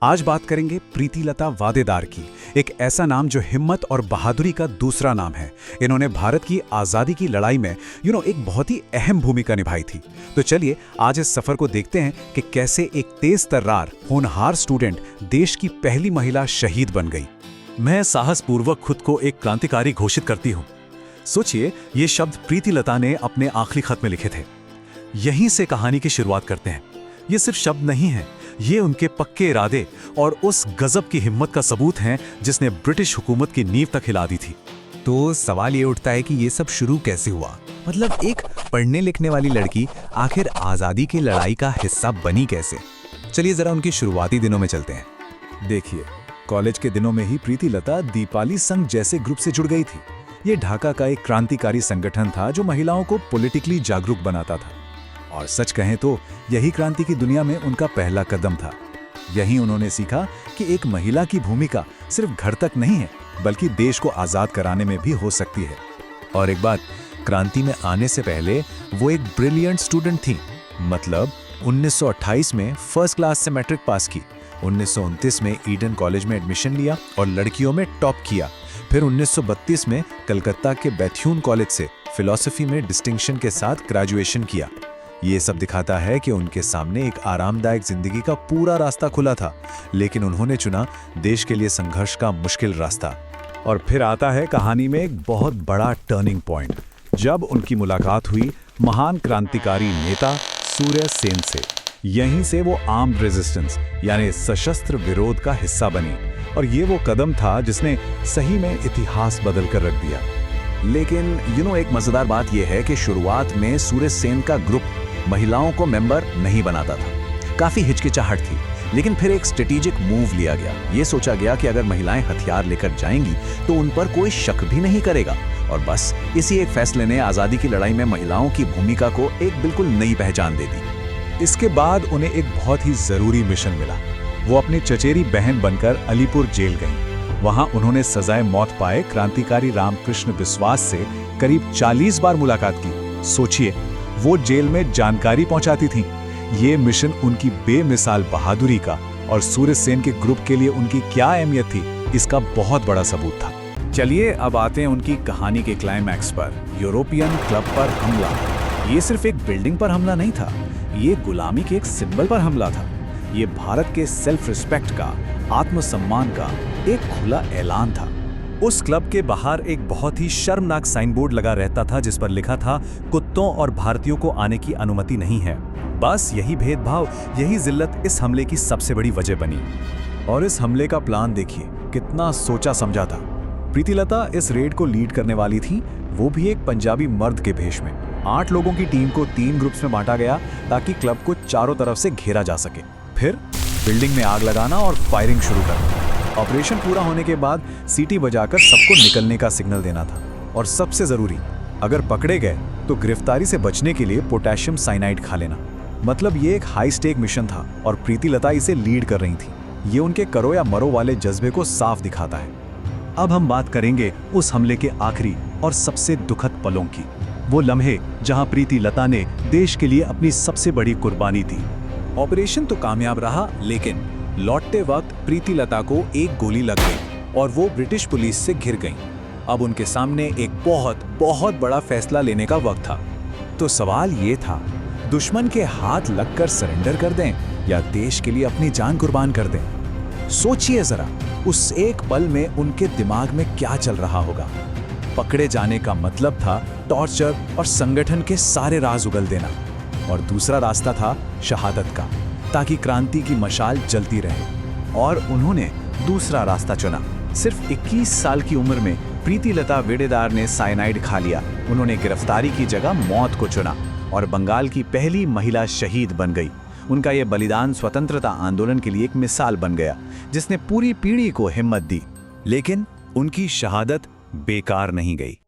आज बात करेंगे प्रीतिलता वादेदार की। एक ऐसा नाम जो हिम्मत और बहादुरी का दूसरा नाम है। इन्होंने भारत की आज़ादी की लड़ाई में एक बहुत ही अहम भूमिका निभाई थी। तो चलिए आज इस सफ़र को देखते हैं कि कैसे एक तेज तर्रार होनहार स्टूडेंट देश की पहली महिला शहीद बन गई। मैं साहसपूर्वक खुद को एक क्रांतिकारी घोषित करती हूँ। सोचिए, ये शब्द प्रीतिलता ने अपने आखिरी खत में लिखे थे। यहीं से कहानी की शुरुआत करते हैं। ये सिर्फ शब्द नहीं है, ये उनके पक्के इरादे और उस गजब की हिम्मत का सबूत हैं जिसने ब्रिटिश हुकूमत की नींव तक हिला दी थी। तो सवाल ये उठता है कि ये सब शुरू कैसे हुआ। मतलब एक पढ़ने लिखने वाली लड़की आखिर आज़ादी की लड़ाई का हिस्सा बनी कैसे। चलिए जरा उनकी शुरुआती दिनों में चलते हैं। देखिए, कॉलेज के दिनों में ही प्रीतिलता दीपाली संघ जैसे ग्रुप से जुड़ गई थी। ये ढाका का एक क्रांतिकारी संगठन था जो महिलाओं को पॉलिटिकली जागरूक बनाता था। और सच कहें तो यही क्रांति की दुनिया में उनका पहला कदम था। यहीं उन्होंने सीखा कि एक महिला की भूमिका सिर्फ घर तक नहीं है, बल्कि देश को आज़ाद कराने में भी हो सकती है। और एक बात, क्रांति में आने से पहले वो एक ब्रिलियंट स्टूडेंट थी। मतलब 1928 में फर्स्ट क्लास से मैट्रिक पास की, 1929 में ईडन कॉलेज में एडमिशन लिया और लड़कियों में टॉप किया। फिर 1932 में कलकत्ता के बैथ्यून कॉलेज से फिलॉसफी में डिस्टिंक्शन के साथ ग्रेजुएशन किया। ये सब दिखाता है कि उनके सामने एक आरामदायक जिंदगी का पूरा रास्ता खुला था, लेकिन उन्होंने चुना देश के लिए संघर्ष का मुश्किल रास्ता। और फिर आता है कहानी में एक बहुत बड़ा टर्निंग पॉइंट, जब उनकी मुलाकात हुई महान क्रांतिकारी नेता सूर्य सेन से। यहीं से वो आर्म्ड रेजिस्टेंस यानी सशस्त्र विरोध का हिस्सा बनी। और ये वो कदम था जिसने सही में इतिहास बदल कर रख दिया। लेकिन एक मजेदार बात यह है कि शुरुआत में सूर्य सेन का ग्रुप महिलाओं को मेंबर नहीं बनाता था। काफी हिचकिचाहट थी, लेकिन फिर एक स्ट्रेटेजिक मूव लिया गया। ये सोचा गया कि अगर महिलाएं हथियार लेकर जाएंगी तो उन पर कोई शक भी नहीं करेगा। और बस इसी एक फैसले ने आज़ादी की लड़ाई में महिलाओं की भूमिका को एक बिल्कुल नई पहचान दे दी। इसके बाद उन्हें एक बहुत ही जरूरी मिशन मिला। वो अपनी चचेरी बहन बनकर अलीपुर जेल गईं। वहां उन्होंने सजाए मौत पाए क्रांतिकारी रामकृष्ण बिस्वास से करीब 40 बार मुलाकात की। सोचिए, वो जेल में जानकारी पहुंचाती थीं। ये मिशन उनकी बेमिसाल बहादुरी का और सूर्य सेन के ग्रुप के लिए उनकी क्या अहमियत थी, इसका बहुत बड़ा सबूत था। चलिए अब आते हैं उनकी कहानी के क्लाइमैक्स पर, यूरोपियन क्लब पर हमला। ये सिर्फ एक बिल्डिंग पर हमला नहीं था, ये गुलामी के एक सिंबल पर हमला था। ये भारत के सेल्फ रिस्पेक्ट का, आत्मसम्मान का एक खुला ऐलान था। उस क्लब के बाहर एक बहुत ही शर्मनाक साइन बोर्ड लगा रहता था जिस पर लिखा था, कुत्तों और भारतीयों को आने की अनुमति नहीं है। बस यही भेदभाव, यही जिल्लत इस हमले की सबसे बड़ी वजह बनी। और इस हमले का प्लान देखिए, कितना सोचा समझा था। प्रीतिलता इस रेड को लीड करने वाली थी, वो भी एक पंजाबी मर्द के भेष में। 8 लोगों की टीम को 3 ग्रुप्स में बांटा गया ताकि क्लब को चारों तरफ से घेरा जा सके। फिर बिल्डिंग में आग लगाना और फायरिंग शुरू करना। ऑपरेशन पूरा होने के बाद सीटी बजाकर सबको निकलने का सिग्नल देना था। और सबसे जरूरी, अगर पकड़े गए तो गिरफ्तारी से बचने के लिए पोटेशियम साइनाइड खा लेना। मतलब ये एक हाई स्टेक मिशन था और प्रीतिलता इसे लीड कर रही थी। ये उनके करो या मरो वाले जज्बे को साफ दिखाता है। अब हम बात करेंगे उस हमले के आखिरी और सबसे दुखद पलों की। वो लम्हे जहां प्रीतिलता ने देश के लिए अपनी सबसे बड़ी कुर्बानी दी। ऑपरेशन तो कामयाब रहा, लेकिन लौटते वक्त प्रीतिलता को एक गोली लग गई और वो ब्रिटिश पुलिस से घिर गईं। अब उनके सामने एक बहुत बहुत बड़ा फैसला लेने का वक्त था। तो सवाल ये था, दुश्मन के हाथ लगकर सरेंडर कर दें या देश के लिए अपनी जान कुर्बान कर दें। सोचिए जरा, उस एक पल में उनके दिमाग में क्या चल रहा होगा। पकड़े जाने का मतलब था टॉर्चर और संगठन के सारे राज उगल देना, और दूसरा रास्ता था शहादत का, ताकि क्रांति की मशाल जलती रहे। और उन्होंने दूसरा रास्ता चुना। सिर्फ 21 साल की उम्र में प्रीतिलता वेडेदार ने साइनाइड खा लिया। उन्होंने गिरफ्तारी की जगह मौत को चुना और बंगाल की पहली महिला शहीद बन गई। उनका यह बलिदान स्वतंत्रता आंदोलन के लिए एक मिसाल बन गया, जिसने पूरी पीढ़ी को हिम्मत दी। लेकिन उनकी शहादत बेकार नहीं गई।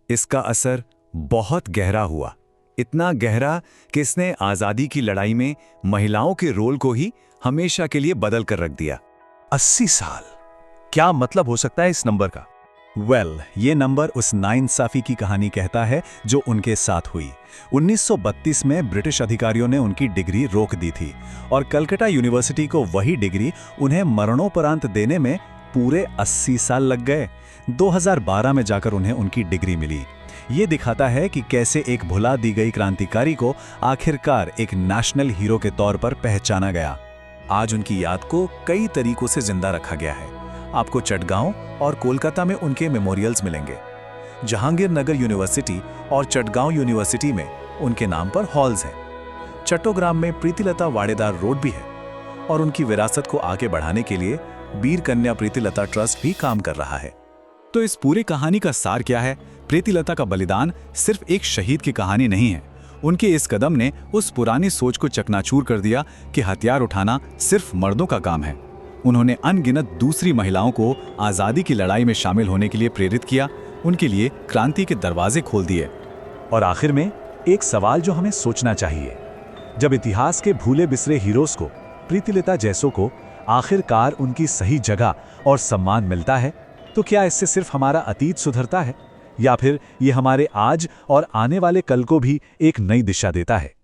इसका असर बहुत गहरा हुआ, इतना गहरा कि इसने आज़ादी की लड़ाई में महिलाओं के रोल को ही हमेशा के लिए बदल कर रख दिया। 80 साल, क्या मतलब हो सकता है इस नंबर का। ये नंबर उस नाइंसाफी की कहानी कहता है जो उनके साथ हुई। 1932 में ब्रिटिश अधिकारियों ने उनकी डिग्री रोक दी थी और कलकत्ता यूनिवर्सिटी को वही डिग्री उन्हें मरणोपरांत देने में पूरे 80 साल लग गए। 2012 में जाकर उन्हें उनकी डिग्री मिली। ये दिखाता है कि कैसे एक भुला दी गई क्रांतिकारी को आखिरकार एक नेशनल हीरो के तौर पर पहचाना गया। आज उनकी याद को कई तरीकों से जिंदा रखा गया है। आपको चटगांव और कोलकाता में उनके मेमोरियल्स मिलेंगे। जहांगीरनगर यूनिवर्सिटी और चटगांव यूनिवर्सिटी में उनके नाम पर हॉल्स हैं। चट्टोग्राम में प्रीतिलता वाडेदार रोड भी है और उनकी विरासत को आगे बढ़ाने के लिए वीर कन्या प्रीतिलता ट्रस्ट भी काम कर रहा है। तो इस पूरी कहानी का सार क्या है? प्रीतिलता का बलिदान सिर्फ एक शहीद की कहानी नहीं है। उनके इस कदम ने उस पुरानी सोच को चकनाचूर कर दिया कि हथियार उठाना सिर्फ मर्दों का काम है। उन्होंने अनगिनत दूसरी महिलाओं को आज़ादी की लड़ाई में शामिल होने के लिए प्रेरित किया, उनके लिए क्रांति के दरवाजे खोल दिए। और आखिर में एक सवाल जो हमें सोचना चाहिए, जब इतिहास के भूले बिसरे हीरोज को, प्रीतिलता जैसों को आखिरकार उनकी सही जगह और सम्मान मिलता है, तो क्या इससे सिर्फ हमारा अतीत सुधरता है या फिर ये हमारे आज और आने वाले कल को भी एक नई दिशा देता है?